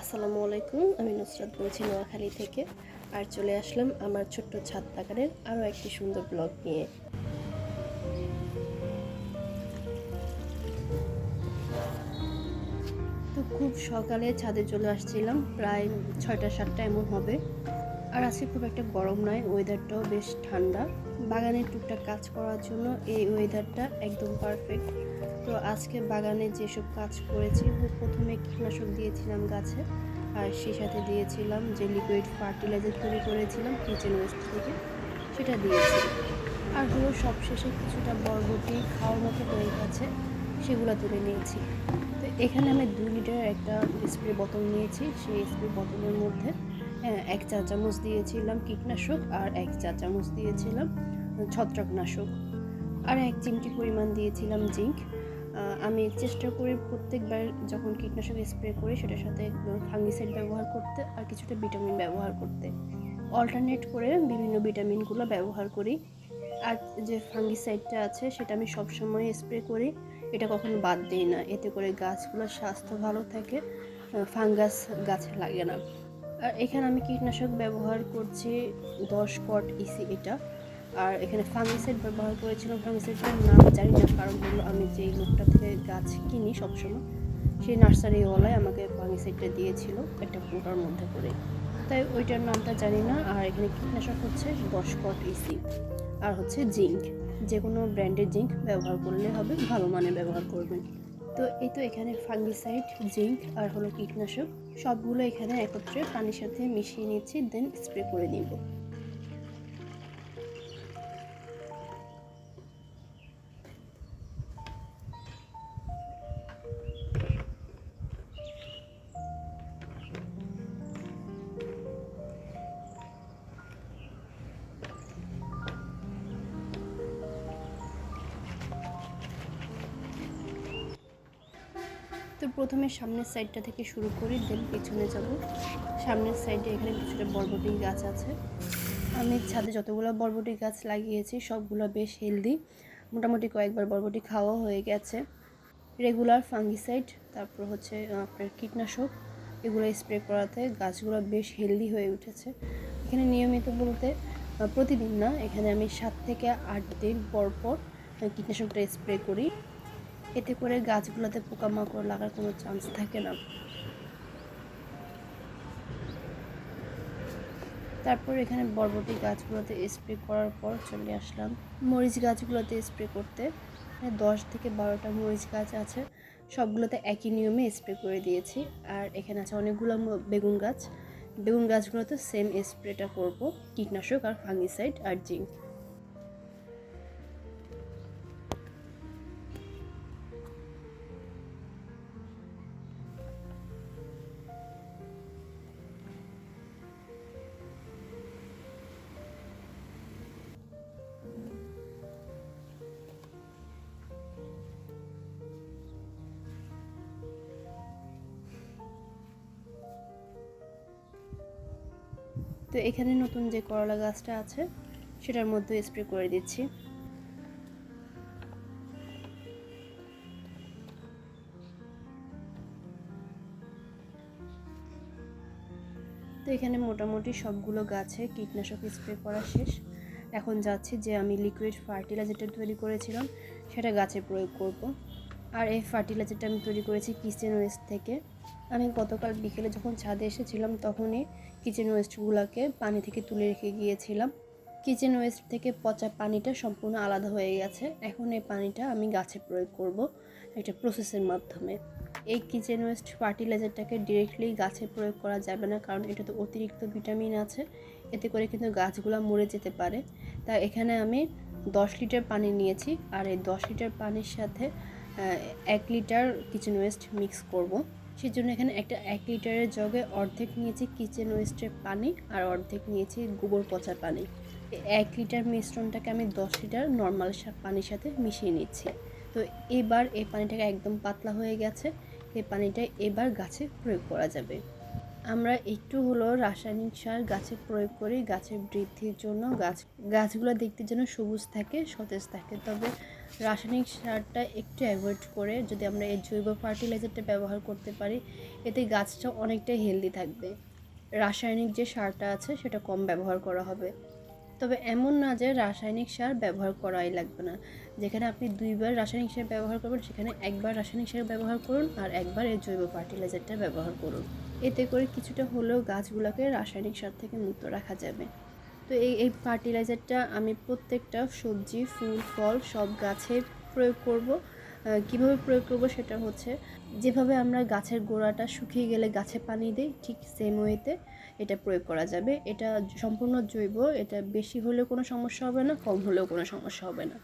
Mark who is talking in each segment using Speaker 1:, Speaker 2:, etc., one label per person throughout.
Speaker 1: আসসালামু আলাইকুম। আমি নুসরাত বলছি নোয়াখালী থেকে। আর চলে আসলাম আমার ছোট্ট ছাদ বাগানের আরও একটি সুন্দর ব্লগ নিয়ে। তো খুব সকালে ছাদে চলে আসছিলাম, প্রায় 6টা-7টা এমন হবে। আর আজকে খুব একটা গরম নয়, ওয়েদারটাও বেশ ঠান্ডা। বাগানে টুকটাক কাজ করার জন্য এই ওয়েদারটা একদম পারফেক্ট। তো আজকে বাগানে যেসব কাজ করেছি, প্রথমে কীটনাশক দিয়েছিলাম গাছে, আর সেই সাথে দিয়েছিলাম যে লিকুইড ফার্টিলাইজার তৈরি করেছিলাম কিচেন ওয়েস্ট থেকে, সেটা দিয়েছি। আর হলো সবশেষে কিছুটা বরবটি খাওয়ার মতো হয়ে গেছে, সেগুলো তুলে নিয়েছি। তো এখানে আমি 2 লিটার একটা স্প্রে বোতল নিয়েছি। সেই স্প্রে বোতলের মধ্যে 1 চা চামচ দিয়েছিলাম কীটনাশক, আর 1 চা চামচ দিয়েছিলাম ছত্রাকনাশক, আর 1 চিমটি পরিমাণ দিয়েছিলাম জিঙ্ক। আমি চেষ্টা করি প্রত্যেকবার যখন কীটনাশক স্প্রে করি সেটার সাথে ফাঙ্গিসাইড ব্যবহার করতে, আর কিছুটা ভিটামিন ব্যবহার করতে। অল্টারনেট করে বিভিন্ন ভিটামিনগুলো ব্যবহার করি। আর যে ফাঙ্গিসাইডটা আছে সেটা আমি সবসময় স্প্রে করি, এটা কখনো বাদ দিই না। এতে করে গাছগুলোর স্বাস্থ্য ভালো থাকে, ফাঙ্গাস গাছে লাগে না। আর এখানে আমি কীটনাশক ব্যবহার করছি 10 কট ইসি এটা। আর এখানে ফাঙ্গিসাইড ব্যবহার করেছিলাম, ফাঙ্গিসাইডটার নাম জানি না, কারণ হলো আমি যেই লোকটা থেকে গাছ কিনি সবসময়, সেই নার্সারিওয়ালায় আমাকে ফাঙ্গিসাইডটা দিয়েছিল একটা কৌটার মধ্যে করে, তাই ওইটার নামটা জানি না। আর এখানে কীটনাশক হচ্ছে 10 কট ইসি, আর হচ্ছে জিঙ্ক। যে কোনো ব্র্যান্ডের জিঙ্ক ব্যবহার করলে হবে, ভালো মানের ব্যবহার করবেন। তো এই তো এখানে ফাঙ্গিসাইড, জিঙ্ক আর হলো কীটনাশক সবগুলো এখানে একত্রে পানির সাথে মিশিয়ে নিচ্ছি, দেন স্প্রে করে নিব। তো প্রথমে সামনের সাইডটা থেকে শুরু করি, দেন পিছনে যাব। সামনের সাইডে এখানে কিছুটা বরবটি গাছ আছে। আমি ছাদে যতগুলো বরবটি গাছ লাগিয়েছি সবগুলো বেশ হেলদি, মোটামুটি কয়েকবার বরবটি খাওয়া হয়ে গেছে। রেগুলার ফাঙ্গিসাইড, তারপর হচ্ছে আপনার কীটনাশক, এগুলো স্প্রে করাতে গাছগুলো বেশ হেলদি হয়ে উঠেছে। এখানে নিয়মিত বলতে প্রতিদিন না, এখানে আমি 7 থেকে 8 দিন পর পর কীটনাশকটা স্প্রে করি। এতে করে গাছগুলোতে পোকামাকড় লাগার কোনো চান্স থাকে না। তারপর এখানে বরবটি গাছগুলোতে স্প্রে করার পর চলে আসলাম মরিচ গাছগুলোতে স্প্রে করতে। 10 থেকে 12টা মরিচ গাছ আছে, সবগুলোতে একই নিয়মে স্প্রে করে দিয়েছি। আর এখানে আছে অনেকগুলো বেগুন গাছ, বেগুন গাছগুলোতে সেম স্প্রেটা করব, কীটনাশক আর ফাঙ্গিসাইড আর জিঙ্ক। তো এখানে নতুন যে করলা গাছটা আছে সেটার মধ্যে স্প্রে করে দিচ্ছি। তো এখানে মোটামুটি সবগুলো গাছে কীটনাশক স্প্রে করা শেষ। এখন যাচ্ছি যে আমি লিকুইড ফার্টিলাইজারটা তৈরি করেছিলাম সেটা গাছে প্রয়োগ করব। আর এই ফার্টিলাইজারটা আমি তৈরি করেছি কিচেন ওয়েস্ট থেকে। আমি গতকাল বিকেলে যখন ছাদে এসেছিলাম তখনই কিচেন ওয়েস্টগুলোকে পানি থেকে তুলে রেখে গিয়েছিলাম। কিচেন ওয়েস্ট থেকে পচা পানিটা সম্পূর্ণ আলাদা হয়ে গেছে। এখন এই পানিটা আমি গাছে প্রয়োগ করব একটা প্রসেসের মাধ্যমে। এই কিচেন ওয়েস্ট ফার্টিলাইজারটাকে ডিরেক্টলি গাছে প্রয়োগ করা যাবে না, কারণ এটাতে অতিরিক্ত ভিটামিন আছে, এতে করে কিন্তু গাছগুলো মরে যেতে পারে। তাই এখানে আমি 10 লিটার পানি নিয়েছি, আর এই 10 লিটার পানির সাথে 1 লিটার কিচেন ওয়েস্ট মিক্স করব। সেই জন্য এখানে একটা 1 লিটারের জগে অর্ধেক নিয়েছি কিচেন ওয়েস্টের পানি, আর অর্ধেক নিয়েছি গোবর পচা পানি। 1 লিটার মিশ্রণটাকে আমি 10 লিটার নর্মাল পানির সাথে মিশিয়ে নিচ্ছি। তো এবার এই পানিটাকে একদম পাতলা হয়ে গেছে, এই পানিটা এবার গাছে প্রয়োগ করা যাবে। আমরা একটু হলো রাসায়নিক সার গাছে প্রয়োগ করি গাছের বৃদ্ধির জন্য, গাছগুলো দেখতে যেন সবুজ থাকে, সতেজ থাকে। তবে রাসায়নিক সারটা একটু অ্যাভয়েড করে যদি আমরা এই জৈব ফার্টিলাইজারটা ব্যবহার করতে পারি, এতে গাছটা অনেকটাই হেলদি থাকবে। রাসায়নিক যে সারটা আছে সেটা কম ব্যবহার করা হবে। তবে এমন না যে রাসায়নিক সার ব্যবহার করাই লাগবে না। যেখানে আপনি 2বার রাসায়নিক সার ব্যবহার করবেন, সেখানে 1বার রাসায়নিক সার ব্যবহার করুন আর 1বার এই জৈব ফার্টিলাইজারটা ব্যবহার করুন। এতে করে কিছুটা হলেও গাছগুলোকে রাসায়নিক সার থেকে মুক্ত রাখা যাবে। তো এই ফার্টিলাইজারটা আমি প্রত্যেকটা সবজি, ফুল, ফল সব গাছে প্রয়োগ করব। কীভাবে প্রয়োগ করব সেটা হচ্ছে, যেভাবে আমরা গাছের গোড়াটা শুকিয়ে গেলে গাছে পানি দিই, ঠিক সেম ওয়েতে এটা প্রয়োগ করা যাবে। এটা সম্পূর্ণ জৈব, এটা বেশি হলেও কোনো সমস্যা হবে না, কম হলেও কোনো সমস্যা হবে না।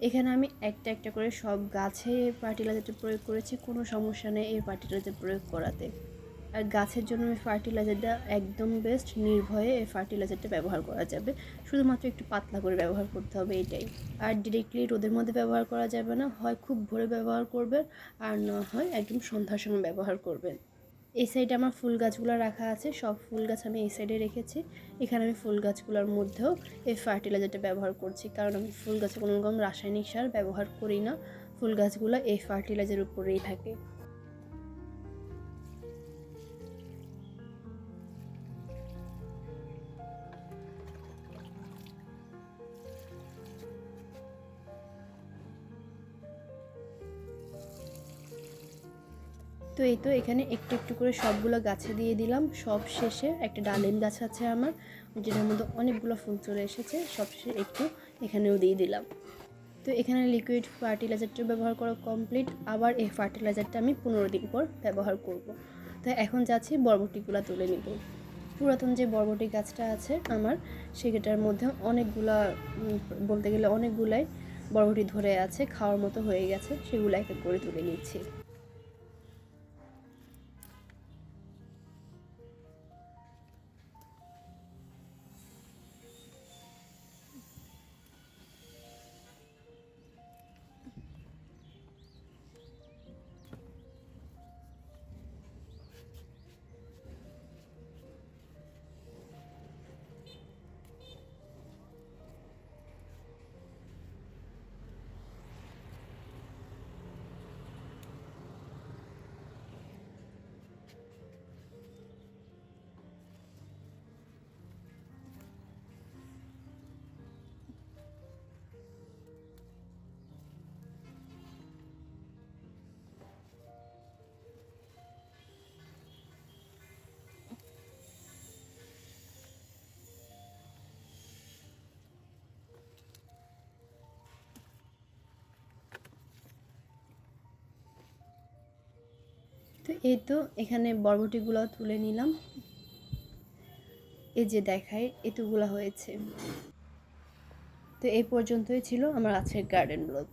Speaker 1: এখানে আমি একটা একটা করে সব গাছে ফার্টিলাইজারটা প্রয়োগ করেছি, কোনো সমস্যা নেই এই ফার্টিলাইজার প্রয়োগ করাতে। আর গাছের জন্য এই ফার্টিলাইজারটা একদম বেস্ট, নির্ভয়ে এই ফার্টিলাইজারটা ব্যবহার করা যাবে। শুধুমাত্র একটু পাতলা করে ব্যবহার করতে হবে, এটাই। আর ডিরেক্টলি রোদের মধ্যে ব্যবহার করা যাবে না, হয় খুব ভোরে ব্যবহার করবেন আর না হয় একদম সন্ধ্যার সময় ব্যবহার করবেন। এই সাইডে আমার ফুল গাছগুলো রাখা আছে, সব ফুল গাছ আমি এই সাইডে রেখেছি। এখানে আমি ফুল গাছগুলোর মধ্যেও এই ফার্টিলাইজারটা ব্যবহার করছি, কারণ আমি ফুল গাছে কোনো রকম রাসায়নিক সার ব্যবহার করি না। ফুল গাছগুলো এই ফার্টিলাইজারের উপরেই থাকে। তো এই তো এখানে একটু একটু করে সবগুলো গাছে দিয়ে দিলাম। সব শেষে একটা ডালিম গাছ আছে আমার, যেটার মধ্যে অনেকগুলো ফুল চলে এসেছে, সব শেষে একটু এখানেও দিয়ে দিলাম। তো এখানে লিকুইড ফার্টিলাইজারটা ব্যবহার করা কমপ্লিট। আবার এই ফার্টিলাইজারটা আমি 15 দিন পর ব্যবহার করব। তো এখন যাচ্ছি বরবটিগুলো তুলে নিব। পুরাতন যে বরবটি গাছটা আছে আমার, সেটার মধ্যে অনেকগুলা, বলতে গেলে অনেকগুলাই বরবটি ধরে আছে, খাওয়ার মতো হয়ে গেছে, সেগুলো এক এক করে তুলে নিচ্ছি। তো এই তো এখানে বরবটিগুলো তুলে নিলাম। এই যে দেখায় এতগুলো হয়েছে। তো এই পর্যন্তই ছিল আমার আজকের গার্ডেন ব্লগ।